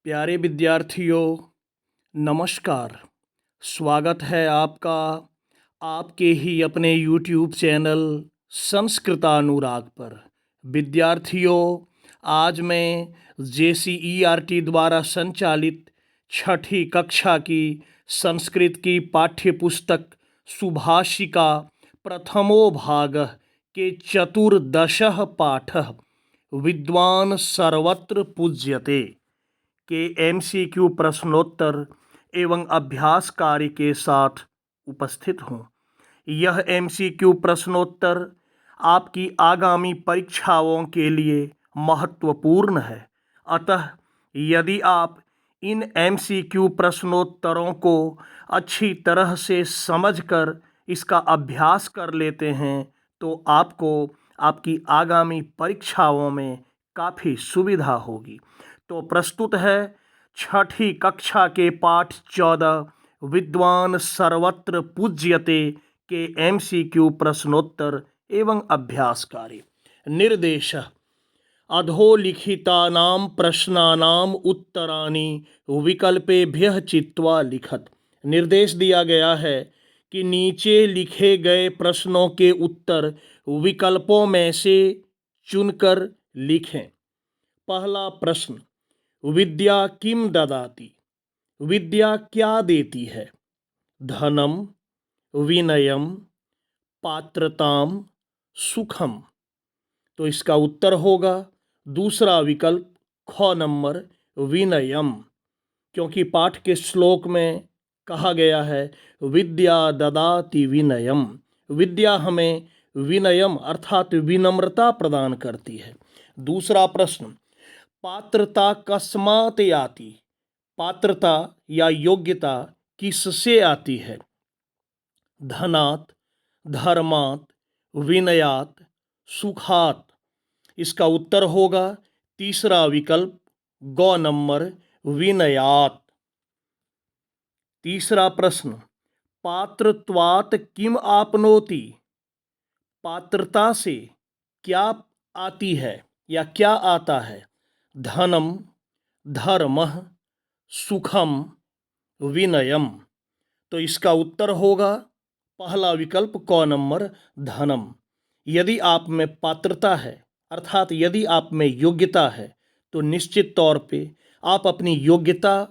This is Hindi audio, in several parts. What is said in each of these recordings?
प्यारे विद्यार्थियों, नमस्कार। स्वागत है आपका आपके ही अपने YouTube चैनल संस्कृतानुराग पर। विद्यार्थियों, आज मैं JCERT द्वारा संचालित छठी कक्षा की संस्कृत की पाठ्य पुस्तक सुभाषिका प्रथमो भाग के चतुर्दशः पाठः विद्वान् सर्वत्र पूज्यते के MCQ प्रश्नोत्तर एवं अभ्यास कार्य के साथ उपस्थित हूँ। यह MCQ प्रश्नोत्तर आपकी आगामी परीक्षाओं के लिए महत्वपूर्ण है। अतः यदि आप इन MCQ प्रश्नोत्तरों को अच्छी तरह से समझकर इसका अभ्यास कर लेते हैं तो आपको आपकी आगामी परीक्षाओं में काफ़ी सुविधा होगी। तो प्रस्तुत है छठी कक्षा के पाठ 14 विद्वान सर्वत्र पूज्यते के MCQ प्रश्नोत्तर एवं अभ्यास कार्य। निर्देश: अधोलिखितानां प्रश्नानां उत्तराणि विकल्पेभ्यः चित्वा लिखत। निर्देश दिया गया है कि नीचे लिखे गए प्रश्नों के उत्तर विकल्पों में से चुनकर लिखें। पहला प्रश्न: विद्या किम ददाति? विद्या क्या देती है? धनम, विनयम, पात्रताम, सुखम। तो इसका उत्तर होगा दूसरा विकल्प ख नंबर विनयम, क्योंकि पाठ के श्लोक में कहा गया है विद्या ददाति विनयम। विद्या हमें विनयम अर्थात विनम्रता प्रदान करती है। दूसरा प्रश्न: पात्रता कस्मात् आती? पात्रता या योग्यता किससे आती है? धनात्, धर्मात्, विनयात्, सुखात्। इसका उत्तर होगा तीसरा विकल्प ग नंबर विनयात्। तीसरा प्रश्न: पात्रत्वात् किम आपनोति? पात्रता से क्या आती है या क्या आता है? धनम, धर्मः, सुखम, विनयम। तो इसका उत्तर होगा पहला विकल्प क नंबर धनम। यदि आप में पात्रता है अर्थात यदि आप में योग्यता है तो निश्चित तौर पे आप अपनी योग्यता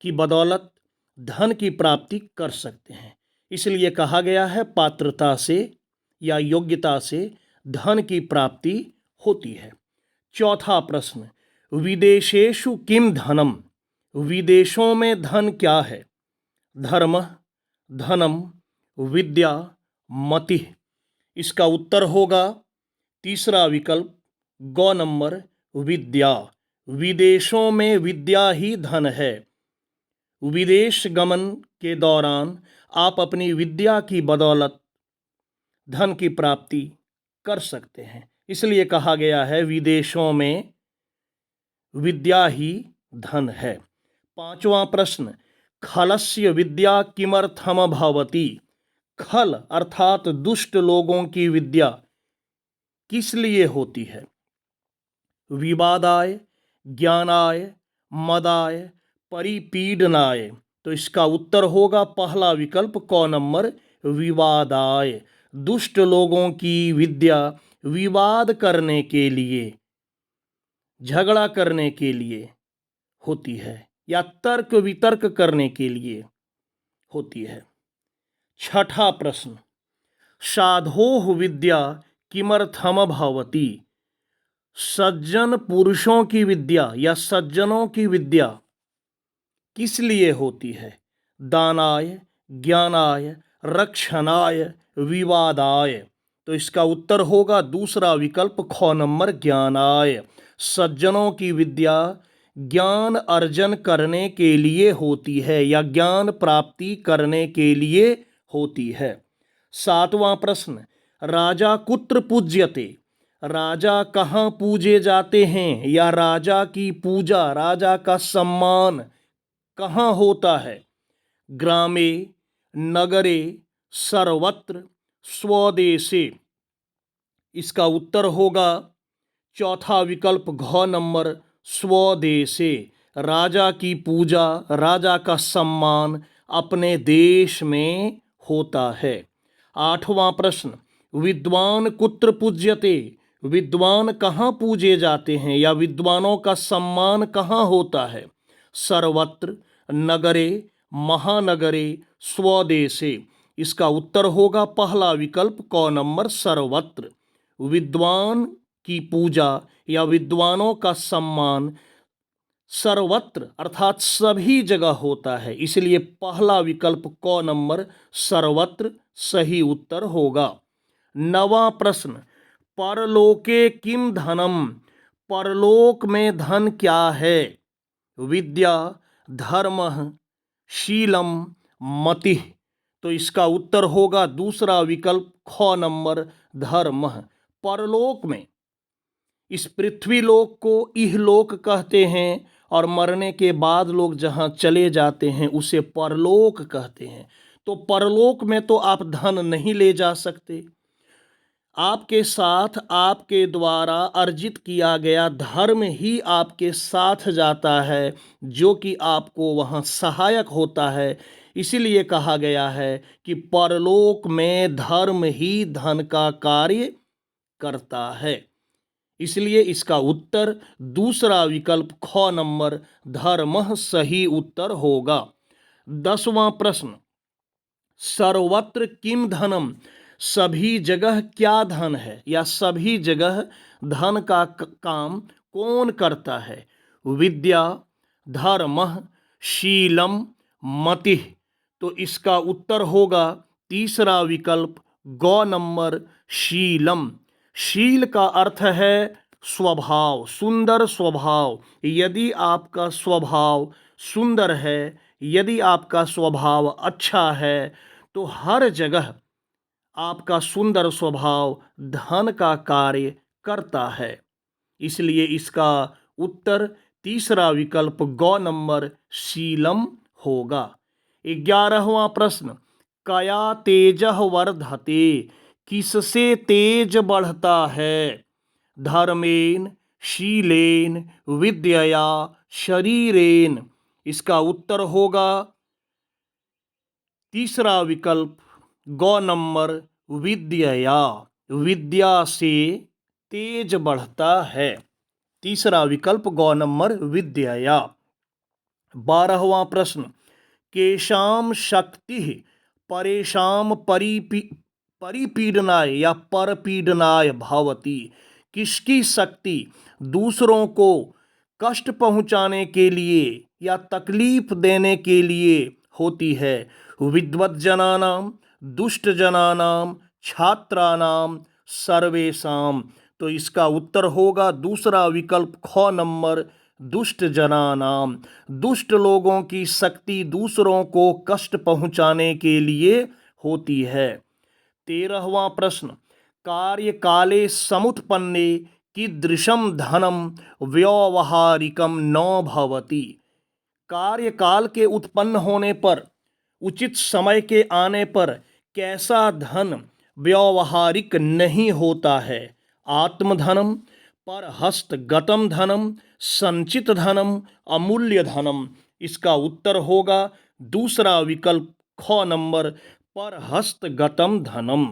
की बदौलत धन की प्राप्ति कर सकते हैं। इसलिए कहा गया है पात्रता से या योग्यता से धन की प्राप्ति होती है। चौथा प्रश्न: विदेशेषु किम धनम? विदेशों में धन क्या है? धर्म, धनम, विद्या, मति। इसका उत्तर होगा तीसरा विकल्प ग नंबर विद्या। विदेशों में विद्या ही धन है। विदेश गमन के दौरान आप अपनी विद्या की बदौलत धन की प्राप्ति कर सकते हैं। इसलिए कहा गया है विदेशों में विद्या ही धन है। पांचवा प्रश्न: खलस्य विद्या किमर्थम भवति? खल अर्थात दुष्ट लोगों की विद्या किस लिए होती है? विवादाय, ज्ञानाय, मदाय, परिपीडनाय। तो इसका उत्तर होगा पहला विकल्प क नंबर विवादाय। दुष्ट लोगों की विद्या विवाद करने के लिए, झगड़ा करने के लिए होती है या तर्क वितर्क करने के लिए होती है। छठा प्रश्न: साधोः विद्या किमर्थम भवति? सज्जन पुरुषों की विद्या या सज्जनों की विद्या किस लिए होती है? दानाय, ज्ञानाय, रक्षणाय, विवादाय। तो इसका उत्तर होगा दूसरा विकल्प ख नंबर ज्ञानाय। सज्जनों की विद्या ज्ञान अर्जन करने के लिए होती है या ज्ञान प्राप्ति करने के लिए होती है। सातवां प्रश्न: राजा कुत्र पूज्यते? राजा कहाँ पूजे जाते हैं या राजा की पूजा, राजा का सम्मान कहाँ होता है? ग्रामे, नगरे, सर्वत्र, स्वदेशे। इसका उत्तर होगा चौथा विकल्प घ नंबर स्वदेशे। राजा की पूजा, राजा का सम्मान अपने देश में होता है। 8वां प्रश्न, विद्वान कुत्र पूज्यते, विद्वान कहाँ पूजे जाते हैं या विद्वानों का सम्मान कहाँ होता है? सर्वत्र, नगरे, महानगरे, स्वदेशे। इसका उत्तर होगा पहला विकल्प क नंबर, सर्वत्र। विद्वान की पूजा या विद्वानों का सम्मान सर्वत्र अर्थात सभी जगह होता है, इसलिए पहला विकल्प क नंबर, सर्वत्र सही उत्तर होगा। 9वां प्रश्न, परलोके किम धनम, परलोक में धन क्या है? विद्या, धर्मः, शीलम, मतिः। तो इसका उत्तर होगा दूसरा विकल्प ख नंबर, धर्मः। परलोक में, इस पृथ्वी लोक को इहलोक कहते हैं और मरने के बाद लोग जहाँ चले जाते हैं उसे परलोक कहते हैं। तो परलोक में तो आप धन नहीं ले जा सकते, आपके साथ आपके द्वारा अर्जित किया गया धर्म ही आपके साथ जाता है, जो कि आपको वहाँ सहायक होता है। इसीलिए कहा गया है कि परलोक में धर्म ही धन का कार्य करता है। इसलिए इसका उत्तर दूसरा विकल्प ख नंबर, धर्मः सही उत्तर होगा। 10वां प्रश्न, सर्वत्र किम धनम, सभी जगह क्या धन है या सभी जगह धन का काम कौन करता है? विद्या, धर्मः, शीलम, मतिः। तो इसका उत्तर होगा तीसरा विकल्प ग नंबर, शीलम। शील का अर्थ है स्वभाव, सुंदर स्वभाव। यदि आपका स्वभाव सुंदर है, यदि आपका स्वभाव अच्छा है, तो हर जगह आपका सुंदर स्वभाव धन का कार्य करता है। इसलिए इसका उत्तर तीसरा विकल्प ग नंबर, शीलम होगा। 11वां प्रश्न, कया तेजः वर्धते, किससे तेज बढ़ता है? धर्मेन, शीलेन, विद्यया, शरीरेन। इसका उत्तर होगा तीसरा विकल्प ग नंबर, विद्यया। विद्या से तेज बढ़ता है। तीसरा विकल्प ग नंबर, विद्यया। 12वां प्रश्न, केषां शक्ति परेषां परिपीडनाय या परपीडनाय भवति, किसकी शक्ति दूसरों को कष्ट पहुंचाने के लिए या तकलीफ देने के लिए होती है? विद्वज्जनानां, दुष्टजनानां, छात्राणां, सर्वेषां। तो इसका उत्तर होगा दूसरा विकल्प ख नंबर, दुष्ट जनानाम। दुष्ट लोगों की शक्ति दूसरों को कष्ट पहुंचाने के लिए होती है। 13वां प्रश्न, कार्य काले समुत्पन्ने कीदृशं धनम व्यावहारिकम न भवति, कार्यकाल के उत्पन्न होने पर, उचित समय के आने पर कैसा धन व्यावहारिक नहीं होता है? आत्मधनम, परहस्तगतम धनम, संचित धनम, अमूल्य धनम। इसका उत्तर होगा दूसरा विकल्प ख नंबर, परहस्तगतम धनम।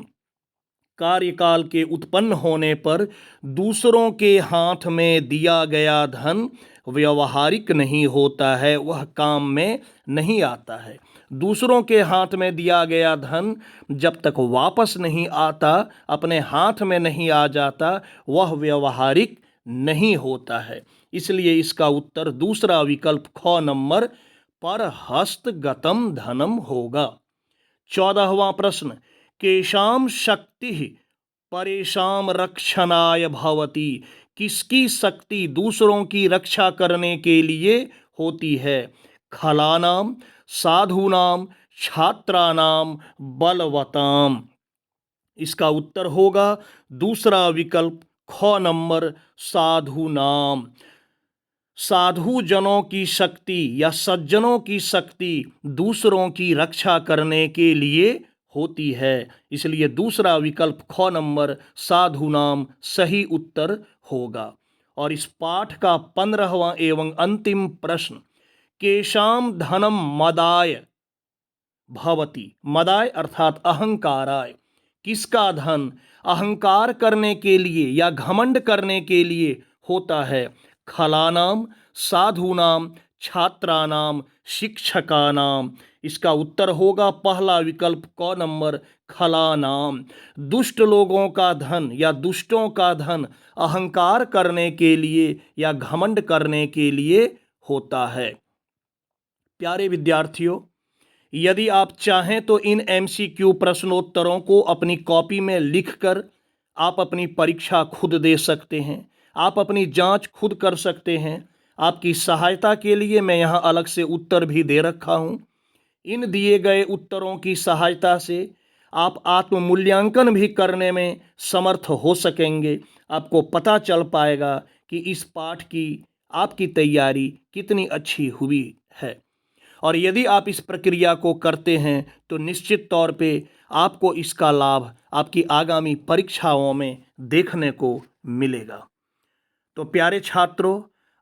कार्यकाल के उत्पन्न होने पर दूसरों के हाथ में दिया गया धन व्यवहारिक नहीं होता है, वह काम में नहीं आता है। दूसरों के हाथ में दिया गया धन जब तक वापस नहीं आता, अपने हाथ में नहीं आ जाता, वह व्यवहारिक नहीं होता है। इसलिए इसका उत्तर दूसरा विकल्प ख नंबर, परहस्तगतम धनम होगा। 14वां प्रश्न, केषां शक्तिः परेषां रक्षणाय भवति, किसकी शक्ति दूसरों की रक्षा करने के लिए होती है? खलानाम, साधूनाम, छात्रानाम, बलवताम। इसका उत्तर होगा दूसरा विकल्प ख नंबर, साधूनाम। साधु जनों की शक्ति या सज्जनों की शक्ति दूसरों की रक्षा करने के लिए होती है। इसलिए दूसरा विकल्प ख नंबर, साधु नाम सही उत्तर होगा। और इस पाठ का 15वां एवं अंतिम प्रश्न, केशाम धनम मदाय भवति। मदाय अर्थात अहंकाराय, किसका धन अहंकार करने के लिए या घमंड करने के लिए होता है? खलानाम, साधूनाम, छात्रानाम, शिक्षकानाम। इसका उत्तर होगा पहला विकल्प क नंबर, खलानाम। दुष्ट लोगों का धन या दुष्टों का धन अहंकार करने के लिए या घमंड करने के लिए होता है। प्यारे विद्यार्थियों, यदि आप चाहें तो इन MCQ प्रश्नोत्तरों को अपनी कॉपी में लिखकर आप अपनी परीक्षा खुद दे सकते हैं, आप अपनी जांच खुद कर सकते हैं। आपकी सहायता के लिए मैं यहाँ अलग से उत्तर भी दे रखा हूँ। इन दिए गए उत्तरों की सहायता से आप आत्ममूल्यांकन भी करने में समर्थ हो सकेंगे। आपको पता चल पाएगा कि इस पाठ की आपकी तैयारी कितनी अच्छी हुई है। और यदि आप इस प्रक्रिया को करते हैं तो निश्चित तौर पे आपको इसका लाभ आपकी आगामी परीक्षाओं में देखने को मिलेगा। तो प्यारे छात्रों,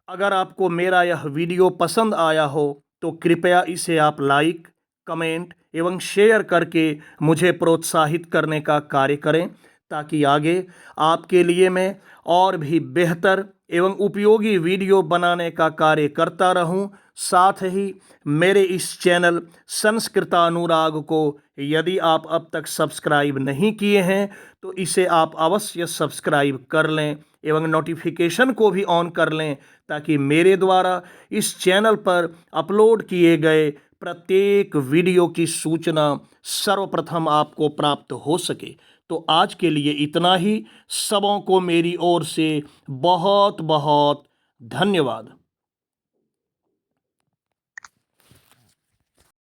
अगर आपको मेरा यह वीडियो पसंद आया हो तो कृपया इसे आप लाइक, कमेंट एवं शेयर करके मुझे प्रोत्साहित करने का कार्य करें, ताकि आगे आपके लिए मैं और भी बेहतर एवं उपयोगी वीडियो बनाने का कार्य करता रहूं। साथ ही मेरे इस चैनल संस्कृतानुराग को यदि आप अब तक सब्सक्राइब नहीं किए हैं तो इसे आप अवश्य सब्सक्राइब कर लें एवं नोटिफिकेशन को भी ऑन कर लें, ताकि मेरे द्वारा इस चैनल पर अपलोड किए गए प्रत्येक वीडियो की सूचना सर्वप्रथम आपको प्राप्त हो सके। तो आज के लिए इतना ही। सबों को मेरी ओर से बहुत बहुत धन्यवाद।